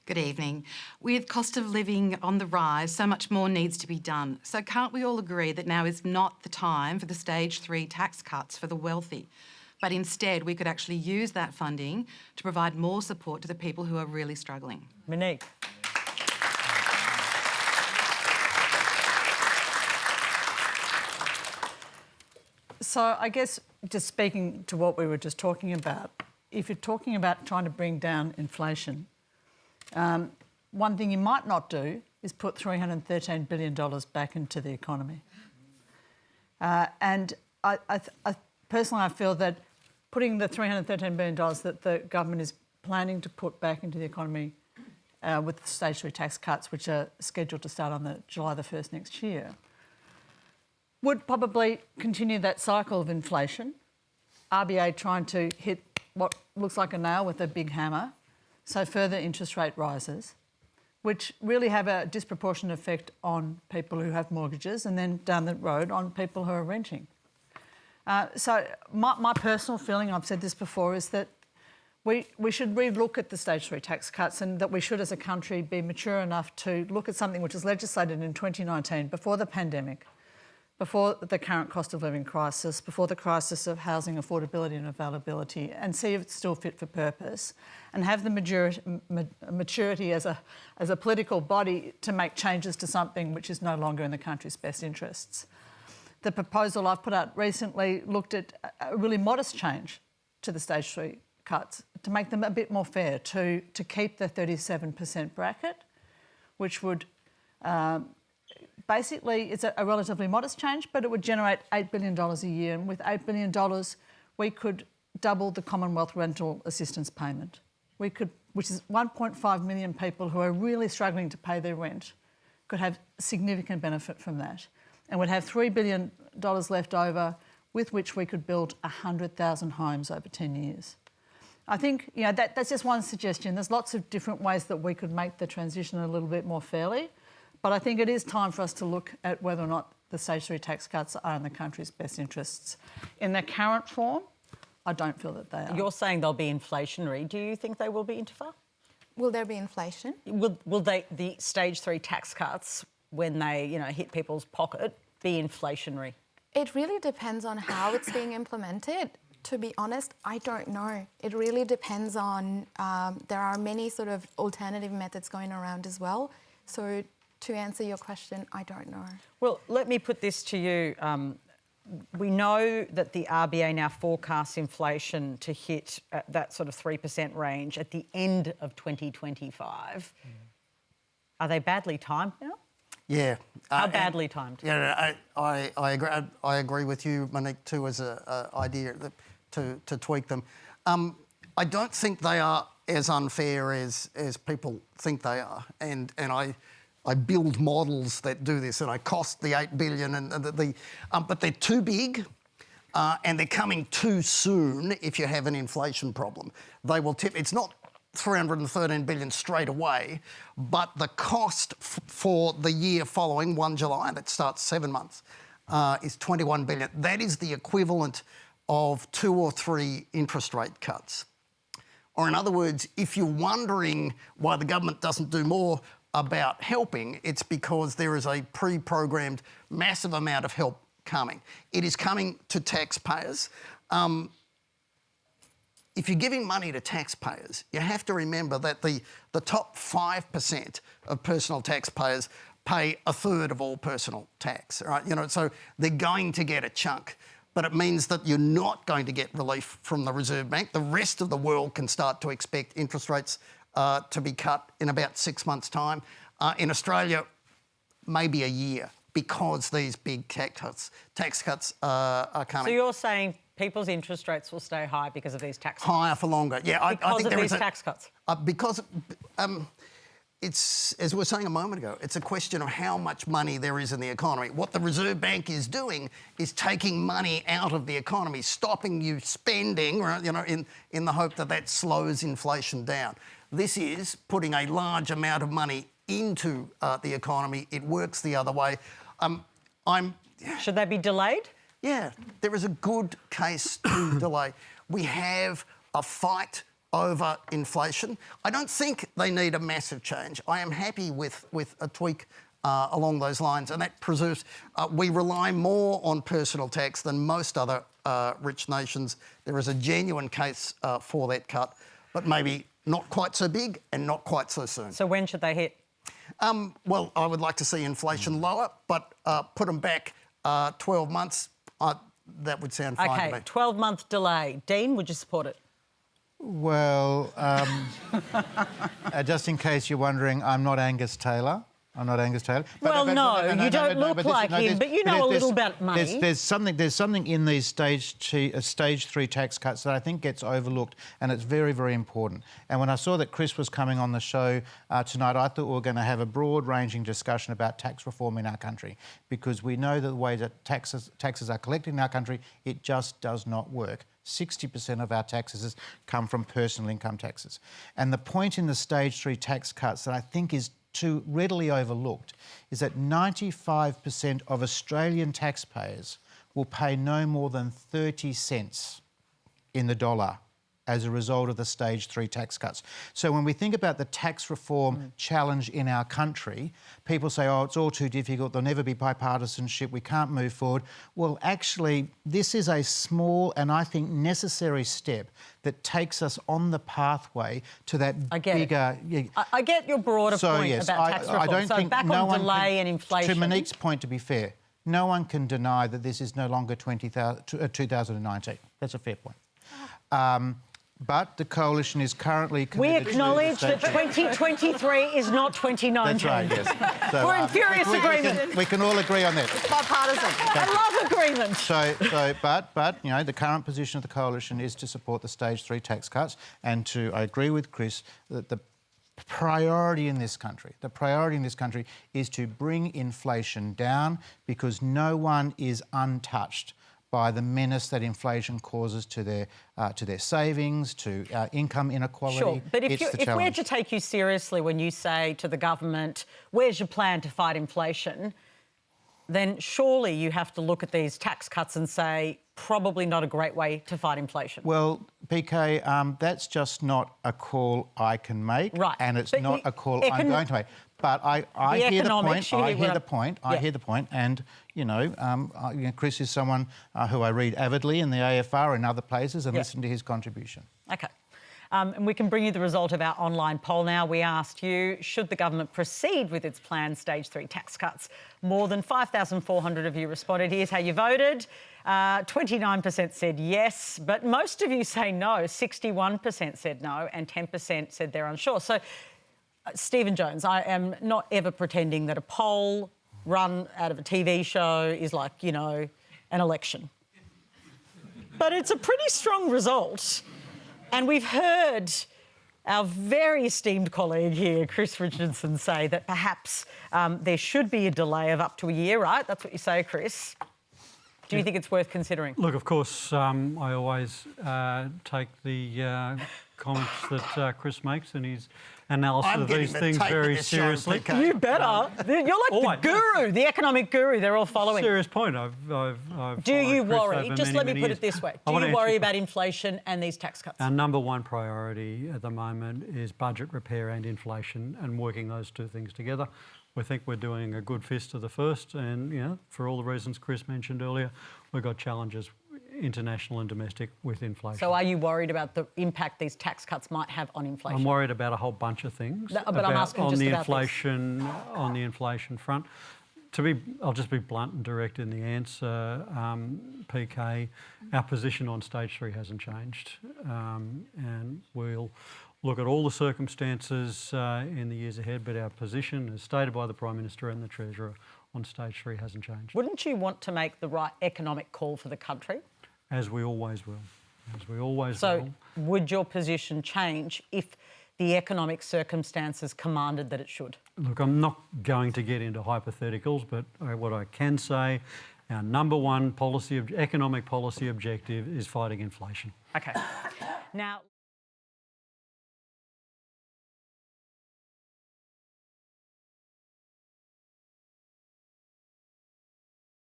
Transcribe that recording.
Good evening. With cost of living on the rise, so much more needs to be done. So can't we all agree that now is not the time for the stage 3 tax cuts for the wealthy? But instead, we could actually use that funding to provide more support to the people who are really struggling. Monique. So I guess just speaking to what we were just talking about, if you're talking about trying to bring down inflation, one thing you might not do is put $313 billion back into the economy. And I personally, I feel that putting the $313 billion that the government is planning to put back into the economy with the stage 3 tax cuts, which are scheduled to start on July the 1st next year, would probably continue that cycle of inflation, RBA trying to hit what looks like a nail with a big hammer, so further interest rate rises, which really have a disproportionate effect on people who have mortgages and then down the road on people who are renting. So my personal feeling, I've said this before, is that we should re-look at the stage 3 tax cuts and that we should as a country be mature enough to look at something which was legislated in 2019, before the pandemic, before the current cost of living crisis, before the crisis of housing affordability and availability, and see if it's still fit for purpose, and have the maturity as a political body to make changes to something which is no longer in the country's best interests. The proposal I've put out recently looked at a really modest change to the stage 3 cuts to make them a bit more fair, to keep the 37% bracket, which would basically, it's a relatively modest change, but it would generate $8 billion a year. And with $8 billion, we could double the Commonwealth Rental Assistance payment. Which is 1.5 million people who are really struggling to pay their rent, could have significant benefit from that, and would have $3 billion left over, with which we could build 100,000 homes over 10 years. I think, that's just one suggestion. There's lots of different ways that we could make the transition a little bit more fairly. But I think it is time for us to look at whether or not the stage 3 tax cuts are in the country's best interests. In their current form, I don't feel that they are. You're saying they'll be inflationary. Do you think they will be, Intifa? Will there be inflation? Will the stage 3 tax cuts, when they hit people's pocket, be inflationary? It really depends on how it's being implemented. To be honest, I don't know. It really depends on... there are many sort of alternative methods going around as well. So to answer your question, I don't know. Well, let me put this to you. We know that the RBA now forecasts inflation to hit that sort of 3% range at the end of 2025. Are they badly timed now? Yeah. How badly timed? Yeah, I agree with you, Monique, too, as an idea to tweak them. I don't think they are as unfair as people think they are, and I build models that do this, and I cost the $8 billion, but they're too big, and they're coming too soon. If you have an inflation problem, they will tip. It's not $313 billion straight away, but the cost for the year following 1 July, that starts 7 months, is $21 billion. That is the equivalent of 2 or 3 interest rate cuts. Or in other words, if you're wondering why the government doesn't do more about helping, it's because there is a pre-programmed massive amount of help coming. It is coming to taxpayers. If you're giving money to taxpayers, you have to remember that the top 5% of personal taxpayers pay a third of all personal tax, right? So they're going to get a chunk, but it means that you're not going to get relief from the Reserve Bank. The rest of the world can start to expect interest rates to be cut in about 6 months' time. In Australia, maybe a year, because these big tax cuts are coming. So you're saying people's interest rates will stay high because of these tax cuts? Higher for longer, yeah. I think there is tax cuts? Because it's, as we were saying a moment ago, it's a question of how much money there is in the economy. What the Reserve Bank is doing is taking money out of the economy, stopping you spending, right, in the hope that that slows inflation down. This is putting a large amount of money into the economy. It works the other way. Should they be delayed? Yeah, there is a good case to delay. We have a fight over inflation. I don't think they need a massive change. I am happy with a tweak along those lines, and that preserves. We rely more on personal tax than most other rich nations. There is a genuine case for that cut, but maybe not quite so big and not quite so soon. So when should they hit? Well, I would like to see inflation lower, but put them back 12 months. That would sound fine to Okay, me. 12-month delay. Dean, would you support it? Well, just in case you're wondering, I'm not Angus Taylor. I'm not Angus Taylor. Well, no, you don't look like him, but you know a little about money. There's something in these stage 3 tax cuts that I think gets overlooked, and it's very, very important. And when I saw that Chris was coming on the show tonight, I thought we were going to have a broad-ranging discussion about tax reform in our country, because we know that the way that taxes are collected in our country, it just does not work. 60% of our taxes come from personal income taxes. And the point in the stage 3 tax cuts that I think is too readily overlooked is that 95% of Australian taxpayers will pay no more than 30 cents in the dollar as a result of the stage 3 tax cuts. So when we think about the tax reform challenge in our country, people say, oh, it's all too difficult, there'll never be bipartisanship, we can't move forward. Well, actually, this is a small and I think necessary step that takes us on the pathway to that I get bigger... I get your broader point about tax reform. I don't so think back no on one delay and inflation. To Monique's point, to be fair, no one can deny that this is no longer 2019. That's a fair point. But the coalition is currently committed. We acknowledge that 2023 is not 2019. That's right, yes. So, We're in furious agreement. We can all agree on that. Bipartisan. I love agreement. But you know, the current position of the coalition is to support the stage 3 tax cuts, and I agree with Chris that the priority in this country is to bring inflation down, because no one is untouched by the menace that inflation causes to their savings, to income inequality. Sure, but if we're challenge. to take you seriously when you say to the government, where's your plan to fight inflation, then surely you have to look at these tax cuts and say, probably not a great way to fight inflation. Well, PK, that's just not a call I can make, right? And it's not a call I'm going to make. But I hear the point. I hear the point. And you know, Chris is someone who I read avidly in the AFR and other places, and listen to his contribution. Okay. And we can bring you the result of our online poll now. We asked you, should the government proceed with its planned stage 3 tax cuts? More than 5,400 of you responded. Here's how you voted. 29% said yes, but most of you say no. 61% said no, and 10% said they're unsure. So, Stephen Jones, I am not ever pretending that a poll run out of a TV show is like, you know, an election. But it's a pretty strong result. And we've heard our very esteemed colleague here, Chris Richardson, say that perhaps there should be a delay of up to a year, right? That's what you say, Chris. Do you think it's worth considering? Look, of course, I always take the comments that Chris makes and his analysis of these things very seriously. You better. You're like the guru, the economic guru. They're all following. Serious point. I've Do you Chris worry? over Just many, let me many put years. it this way. I Do want to you answer worry your about inflation and these tax cuts? Our number one priority at the moment is budget repair and inflation, and working those two things together. We think we're doing a good fist to the first, and you know, for all the reasons Chris mentioned earlier, we've got challenges, international and domestic, with inflation. So are you worried about the impact these tax cuts might have on inflation? I'm worried about a whole bunch of things. No, but I'm asking just about this. On the inflation front. I'll just be blunt and direct in the answer, PK. Our position on stage 3 hasn't changed, and we'll look at all the circumstances in the years ahead, but our position, as stated by the Prime Minister and the Treasurer, on stage 3 hasn't changed. Wouldn't you want to make the right economic call for the country? As we always will. As we always will. So would your position change if the economic circumstances commanded that it should? Look, I'm not going to get into hypotheticals, but what I can say, our number one economic policy objective is fighting inflation. Okay. Now...